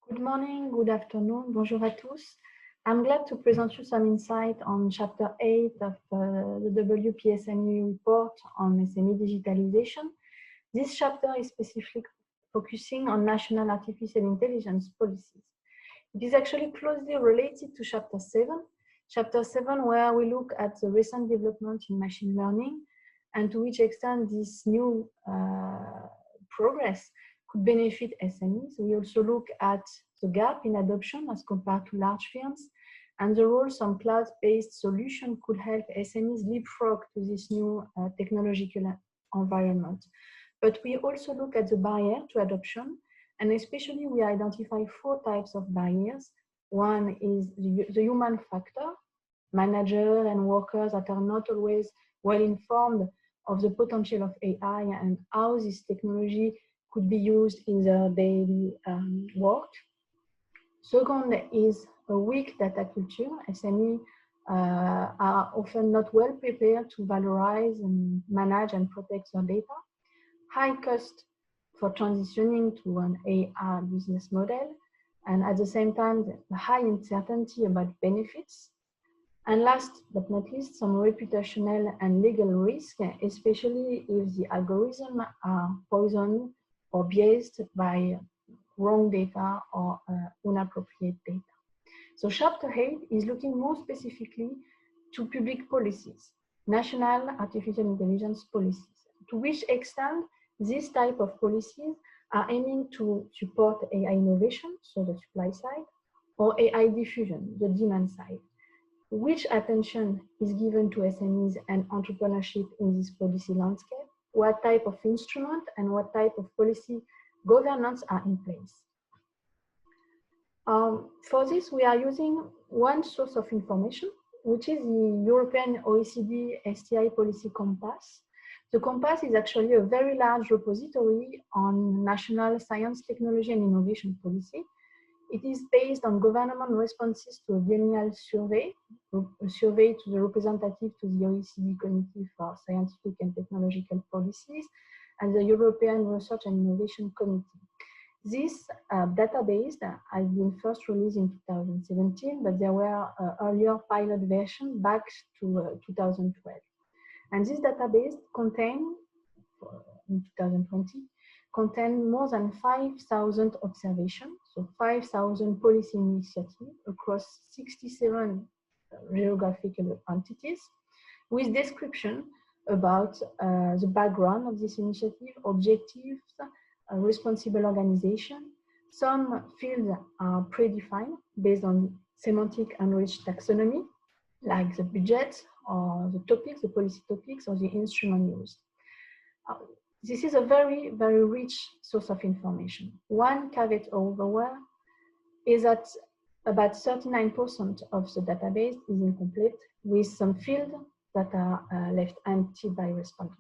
Good morning, good afternoon, bonjour à tous. I'm glad to present you some insight on Chapter 8 of the WPSMEE report on SME digitalization. This chapter is specifically focusing on national artificial intelligence policies. It is actually closely related to Chapter 7. Chapter 7, where we look at the recent development in machine learning and to which extent this new progress could benefit SMEs. We also look at the gap in adoption as compared to large firms and the role some cloud-based solution could help SMEs leapfrog to this new technological environment. But we also look at the barrier to adoption, and especially we identify 4 types of barriers. One is the human factor. Managers and workers that are not always well informed of the potential of AI and how this technology could be used in their daily work. Second is a weak data culture. SME are often not well prepared to valorize and manage and protect their data. High cost for transitioning to an AI business model, and at the same time, the high uncertainty about benefits. And last but not least, some reputational and legal risk, especially if the algorithms are poisoned or biased by wrong data or inappropriate data. So Chapter 8 is looking more specifically to public policies, national artificial intelligence policies, to which extent this type of policies are aiming to support AI innovation, so the supply side, or AI diffusion, the demand side. Which attention is given to SMEs and entrepreneurship in this policy landscape? What type of instrument and what type of policy governance are in place? For this, we are using one source of information, which is the European OECD STI Policy Compass. The Compass is actually a very large repository on national science, technology, and innovation policy. It is based on government responses to a biennial survey, a survey to the representative to the OECD Committee for Scientific and Technological Policies, and the European Research and Innovation Committee. This database has been first released in 2017, but there were earlier pilot versions back to 2012. And this database contained, in 2020, contain more than 5,000 observations, so 5,000 policy initiatives across 67 geographical entities, with description about the background of this initiative, objectives, responsible organization. Some fields are predefined based on semantic enriched taxonomy, like the budget or the topics, the policy topics, or the instrument used. This is a very, very rich source of information. One caveat, however, is that about 39% of the database is incomplete, with some fields that are left empty by respondents.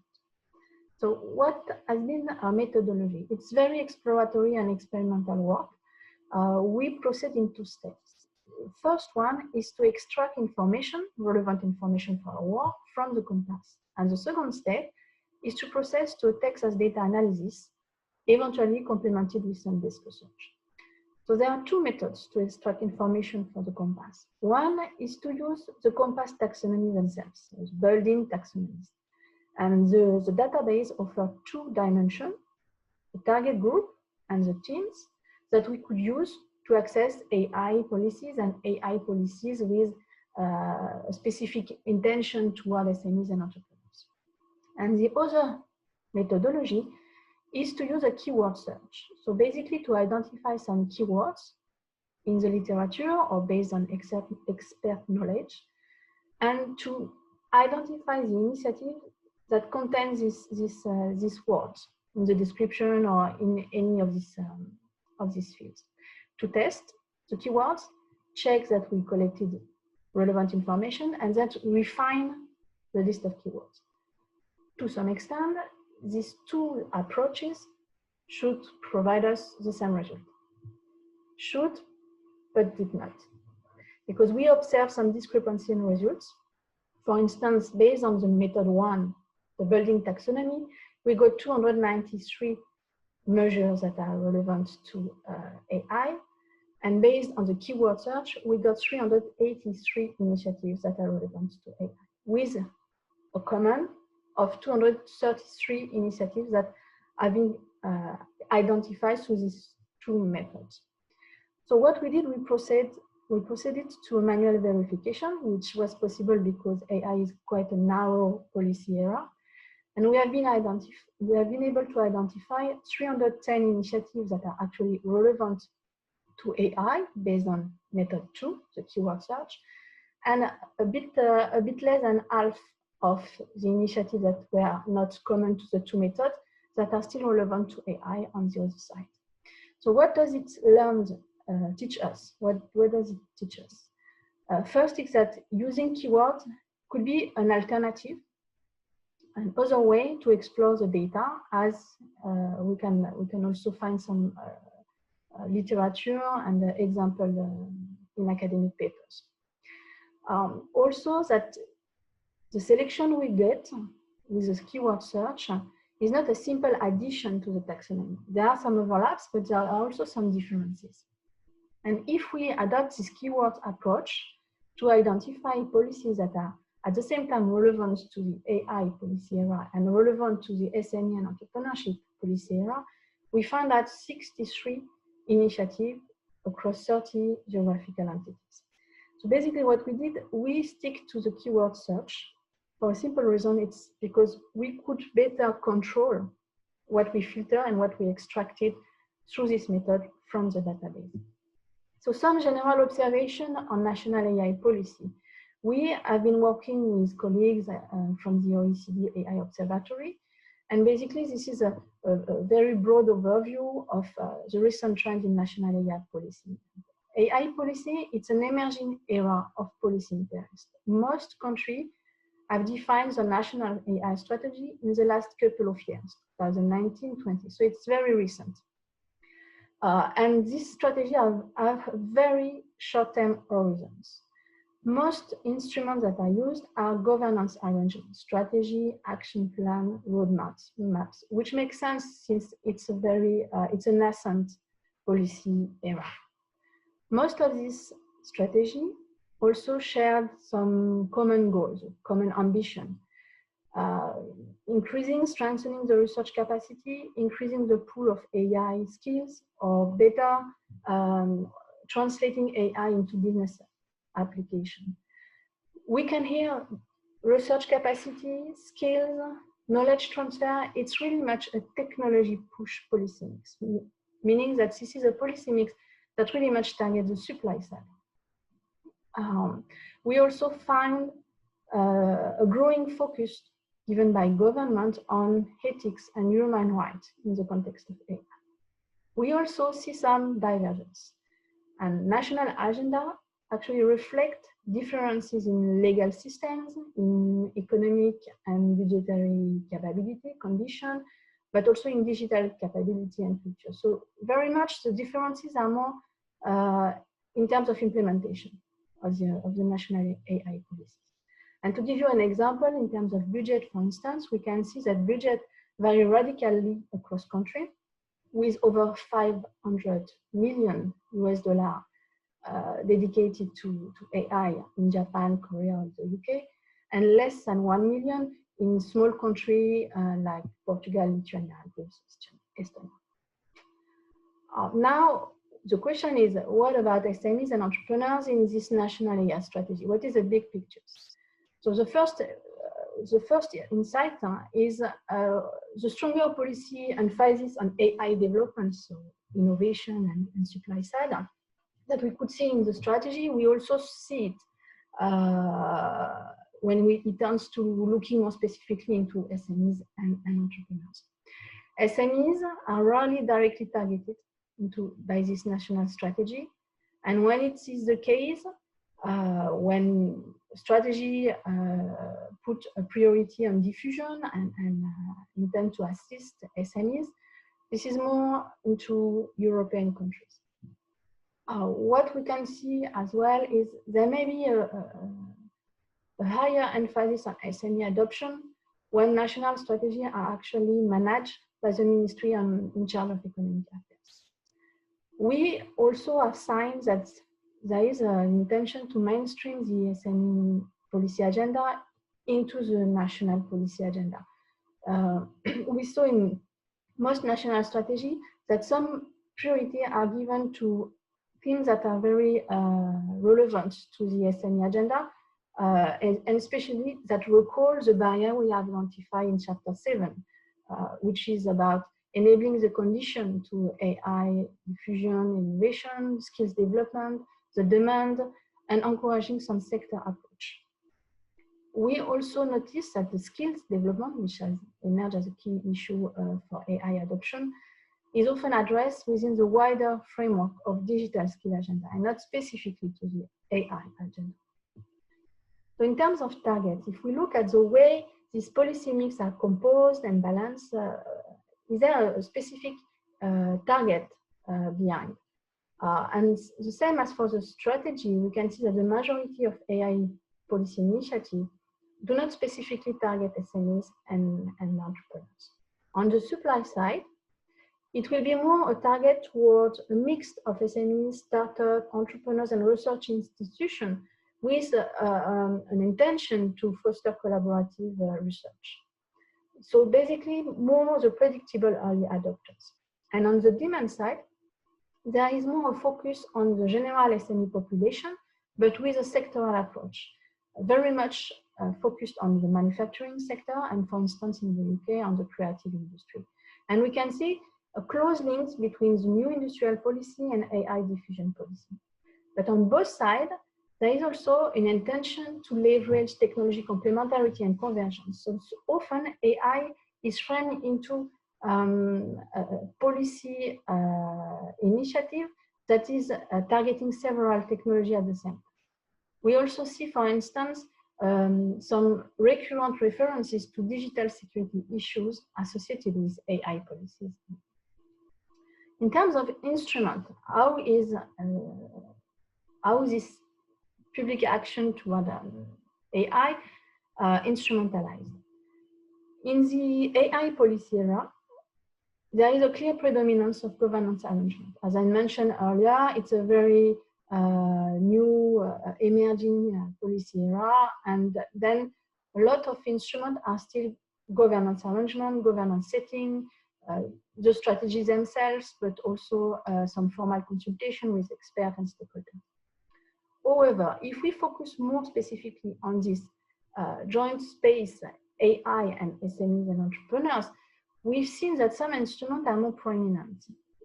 So what has been our methodology? It's very exploratory and experimental work. We proceed in 2 steps. First one is to extract information, relevant information for our work, from the Compass. And the second step is to process to a text as data analysis, eventually complemented with some disk search. So there are 2 methods to extract information for the Compass. One is to use the Compass taxonomy themselves, so built-in taxonomies. And the database offers 2 dimensions, the target group and the teams that we could use to access AI policies and AI policies with a specific intention toward SMEs and entrepreneurs. And the other methodology is to use a keyword search. So basically to identify some keywords in the literature or based on expert knowledge, and to identify the initiative that contains these words in the description or in any of these fields. To test the keywords, check that we collected relevant information, and then refine the list of keywords. To some extent, these 2 approaches should provide us the same result. Should, but did not. Because we observe some discrepancy in results. For instance, based on the method 1, the building taxonomy, we got 293 measures that are relevant to AI. And based on the keyword search, we got 383 initiatives that are relevant to AI, with a common of 233 initiatives that have been identified through these two methods. So what we did, we proceeded to a manual verification, which was possible because AI is quite a narrow policy area. And we have been able to identify 310 initiatives that are actually relevant to AI based on method 2, the keyword search, and a bit less than half of the initiatives that were not common to the two methods that are still relevant to AI on the other side. So what does it teach us? What does it teach us? First is that using keywords could be an alternative, another way to explore the data, as we can also find some literature and example in academic papers. Also, that the selection we get with this keyword search is not a simple addition to the taxonomy. There are some overlaps, but there are also some differences. And if we adopt this keyword approach to identify policies that are at the same time relevant to the AI policy area and relevant to the SME and entrepreneurship policy area, we find that 63 initiatives across 30 geographical entities. So basically what we did, we stick to the keyword search for a simple reason. It's because we could better control what we filter and what we extracted through this method from the database. So some general observation on national AI policy. We have been working with colleagues from the OECD AI Observatory, and basically this is a very broad overview of the recent trend in national AI policy. AI policy, it's an emerging era of policy interest. Most countries have defined the national AI strategy in the last couple of years, 2019-20, so it's very recent. And this strategy have very short-term horizons. Most instruments that are used are governance arrangements, strategy, action plan, roadmaps, which makes sense since it's a nascent policy era. Most of this strategy also shared some common goals, common ambition, increasing, strengthening the research capacity, increasing the pool of AI skills, or better translating AI into business application. We can hear research capacity, skills, knowledge transfer. It's really much a technology push policy mix, meaning that this is a policy mix that really much targets the supply side. We also find a growing focus given by government on ethics and human rights in the context of AI. We also see some divergence, and national agenda actually reflect differences in legal systems, in economic and budgetary capability, condition, but also in digital capability and future. So very much the differences are more in terms of implementation of the national AI policies. And to give you an example, in terms of budget, for instance, we can see that budget vary radically across countries, with over $500 million dedicated to AI in Japan, Korea, or the UK, and less than 1 million in small countries like Portugal, Lithuania, Greece, Estonia. Now, the question is, what about SMEs and entrepreneurs in this national AI strategy? What is the big picture? So the first insight is the stronger policy emphasis on AI development, so innovation and supply side, that we could see in the strategy. We also see it when it turns to looking more specifically into SMEs and entrepreneurs. SMEs are rarely directly targeted by this national strategy, and when it is the case, when strategy put a priority on diffusion and intend to assist SMEs, this is more into European countries. What we can see as well is there may be a higher emphasis on SME adoption when national strategies are actually managed by the ministry in charge of economic affairs. We also have signs that there is an intention to mainstream the SME policy agenda into the national policy agenda. We saw in most national strategy that some priority are given to themes that are very relevant to the SME agenda, and especially that recall the barrier we have identified in Chapter 7, which is about enabling the condition to AI diffusion, innovation, skills development, the demand, and encouraging some sector approach. We also noticed that the skills development, which has emerged as a key issue for AI adoption, is often addressed within the wider framework of digital skill agenda and not specifically to the AI agenda. So in terms of targets, if we look at the way these policy mix are composed and balanced, is there a specific target behind? And the same as for the strategy, we can see that the majority of AI policy initiatives do not specifically target SMEs and entrepreneurs. On the supply side, it will be more a target towards a mix of SMEs, startups, entrepreneurs, and research institutions with an intention to foster collaborative research. So basically, more the predictable early adopters. And on the demand side, there is more a focus on the general SME population, but with a sectoral approach, very much focused on the manufacturing sector and, for instance, in the UK, on the creative industry. And we can see a close link between the new industrial policy and AI diffusion policy. But on both sides, there is also an intention to leverage technology complementarity and convergence. So often AI is framed into a policy initiative that is targeting several technologies at the same time. We also see, for instance, some recurrent references to digital security issues associated with AI policies. In terms of instrument, how is this public action toward AI instrumentalized? In the AI policy era, there is a clear predominance of governance arrangement. As I mentioned earlier, it's a very new emerging policy era, and then a lot of instruments are still governance arrangement, governance setting, the strategies themselves, but also some formal consultation with experts and stakeholders. However, if we focus more specifically on this joint space, AI and SMEs and entrepreneurs, we've seen that some instruments are more prominent.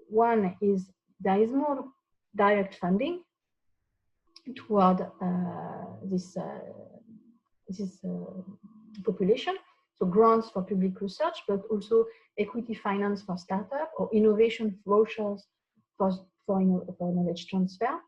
One is there is more direct funding toward this population, so grants for public research, but also equity finance for startups or innovation vouchers for knowledge transfer.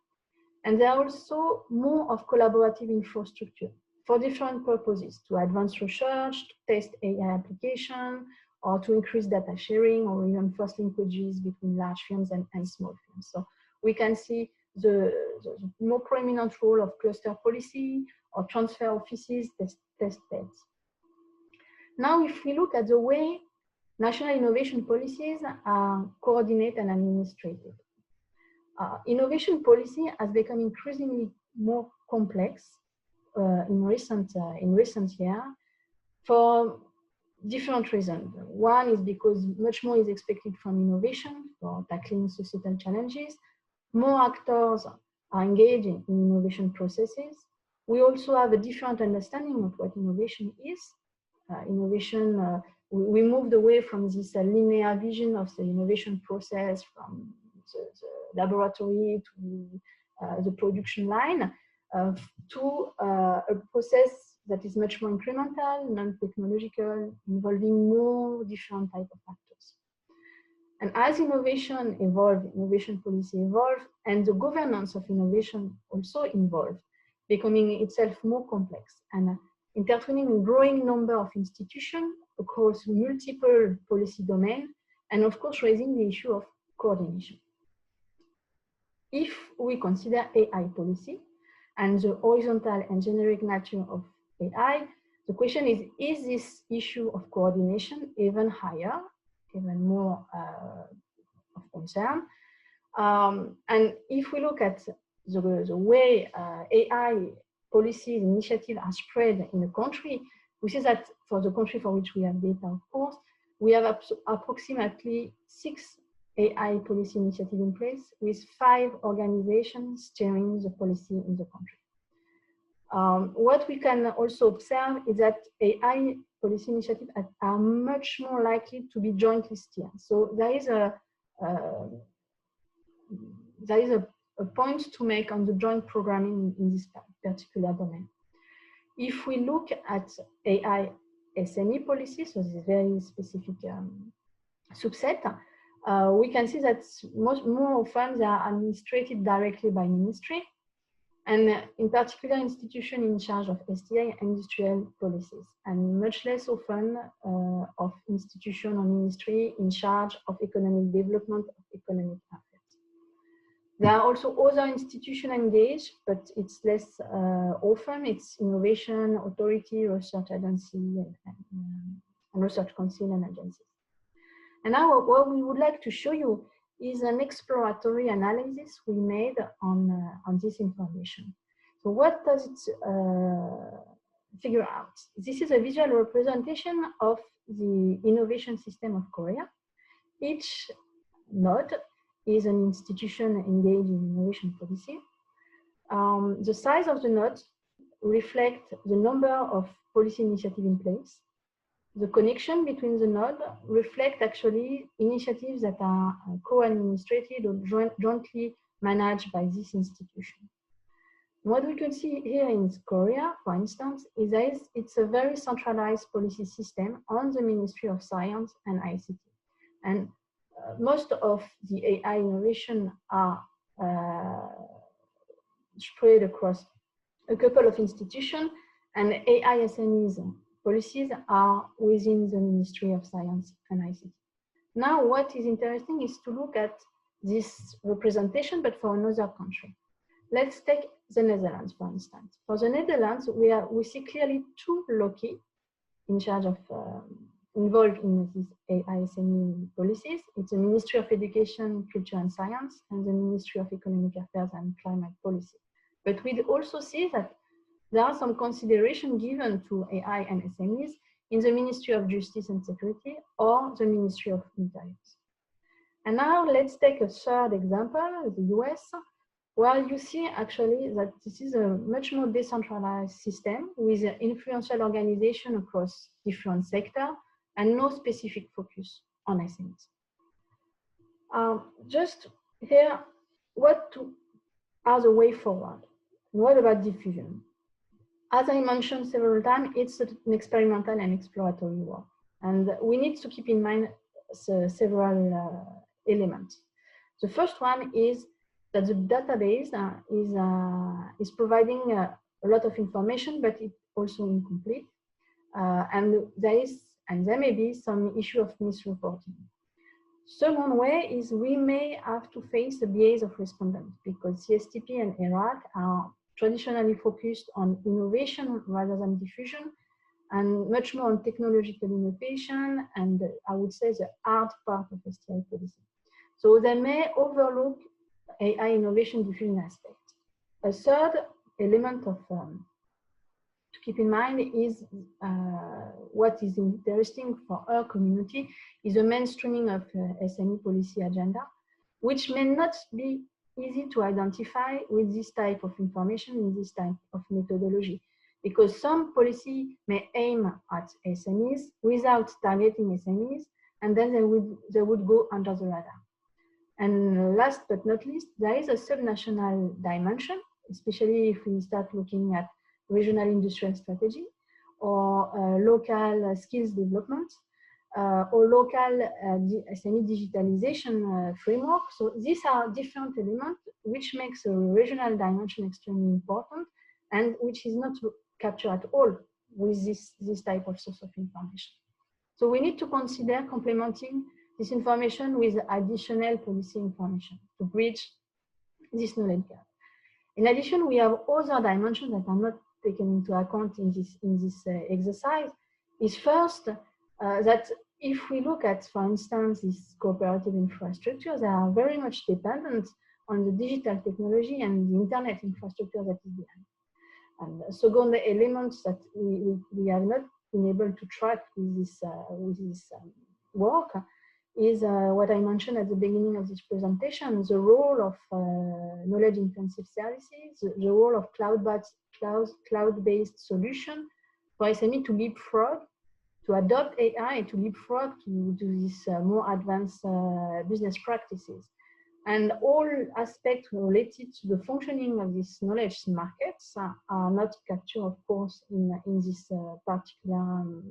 And there are also more of collaborative infrastructure for different purposes, to advance research, to test AI application, or to increase data sharing, or even first linkages between large firms and small firms. So we can see the more prominent role of cluster policy or transfer offices, test beds. Now, if we look at the way national innovation policies are coordinated and administrated, innovation policy has become increasingly more complex in recent years for different reasons. One is because much more is expected from innovation for tackling societal challenges. More actors are engaging in innovation processes. We also have a different understanding of what innovation is. We moved away from this linear vision of the innovation process, from the laboratory to the production line, to a process that is much more incremental, non-technological, involving more different types of actors. And as innovation evolved, innovation policy evolved, and the governance of innovation also evolved, becoming itself more complex and intertwining a growing number of institutions across multiple policy domains, and of course raising the issue of coordination. If we consider AI policy and the horizontal and generic nature of AI, the question is this issue of coordination even higher, even more of concern? And if we look at the way AI policies, initiatives are spread in the country, we see that for the country for which we have data, of course, we have approximately 6 AI policy initiatives in place with 5 organizations steering the policy in the country. What we can also observe is that AI policy initiatives are much more likely to be jointly steered. So there is a point to make on the joint programming in this particular domain. If we look at AI SME policy, so this is a very specific subset, we can see that more often they are administrated directly by ministry, and in particular institutions in charge of STI industrial policies, and much less often of institution or ministry in charge of economic development of economic affairs. There are also other institutions engaged, but it's less often. It's innovation, authority, research agency, and research council and agencies. And now what we would like to show you is an exploratory analysis we made on this information. So what does it figure out? This is a visual representation of the innovation system of Korea. Each node is an institution engaged in innovation policy. The size of the node reflects the number of policy initiatives in place. The connection between the nodes reflect actually initiatives that are co-administrated or jointly managed by this institution. What we can see here in Korea, for instance, is that it's a very centralized policy system on the Ministry of Science and ICT. And most of the AI innovation are spread across a couple of institutions, and AI SMEs policies are within the Ministry of Science and ICT. Now, what is interesting is to look at this representation, but for another country. Let's take the Netherlands, for instance. For the Netherlands, we see clearly 2 loci in charge of involved in these AI SME policies. It's the Ministry of Education, Culture and Science, and the Ministry of Economic Affairs and Climate Policy. But we also see that there are some consideration given to AI and SMEs in the Ministry of Justice and Security or the Ministry of Interior. And now let's take a third example, the US, where you see actually that this is a much more decentralized system with an influential organization across different sectors and no specific focus on SMEs. Just here, what are the way forward? What about diffusion? As I mentioned several times, it's an experimental and exploratory work. And we need to keep in mind several elements. The first one is that the database is providing a lot of information, but it's also incomplete. And there may be some issue of misreporting. Second way is we may have to face the bias of respondents, because CSTP and ERAC are traditionally focused on innovation rather than diffusion, and much more on technological innovation, and I would say the hard part of STI policy. So they may overlook AI innovation diffusion aspect. A third element of to keep in mind is what is interesting for our community is the mainstreaming of SME policy agenda, which may not be easy to identify with this type of information in this type of methodology, because some policy may aim at SMEs without targeting SMEs, and then they would go under the radar. And last but not least, there is a subnational dimension, especially if we start looking at regional industrial strategy or local skills development or local SME digitalization framework. So these are different elements which makes a regional dimension extremely important and which is not captured at all with this type of source of information. So we need to consider complementing this information with additional policy information to bridge this knowledge gap. In addition, we have other dimensions that are not taken into account in this exercise. Is first that if we look at, for instance, these cooperative infrastructures, they are very much dependent on the digital technology and the internet infrastructure that is behind. And the second element that we have not been able to track with this work is what I mentioned at the beginning of this presentation, the role of knowledge-intensive services, the role of cloud-based solution for SME to leapfrog, to adopt AI, to leapfrog to these more advanced business practices. And all aspects related to the functioning of these knowledge markets are not captured, of course, in this particular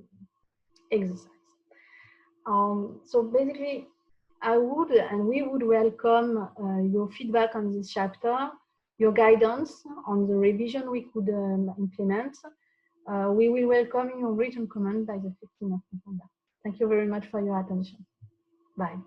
exercise. So basically, I would and we would welcome your feedback on this chapter, your guidance on the revision we could implement. We will welcome your written comment by the 15th of November. Thank you very much for your attention. Bye.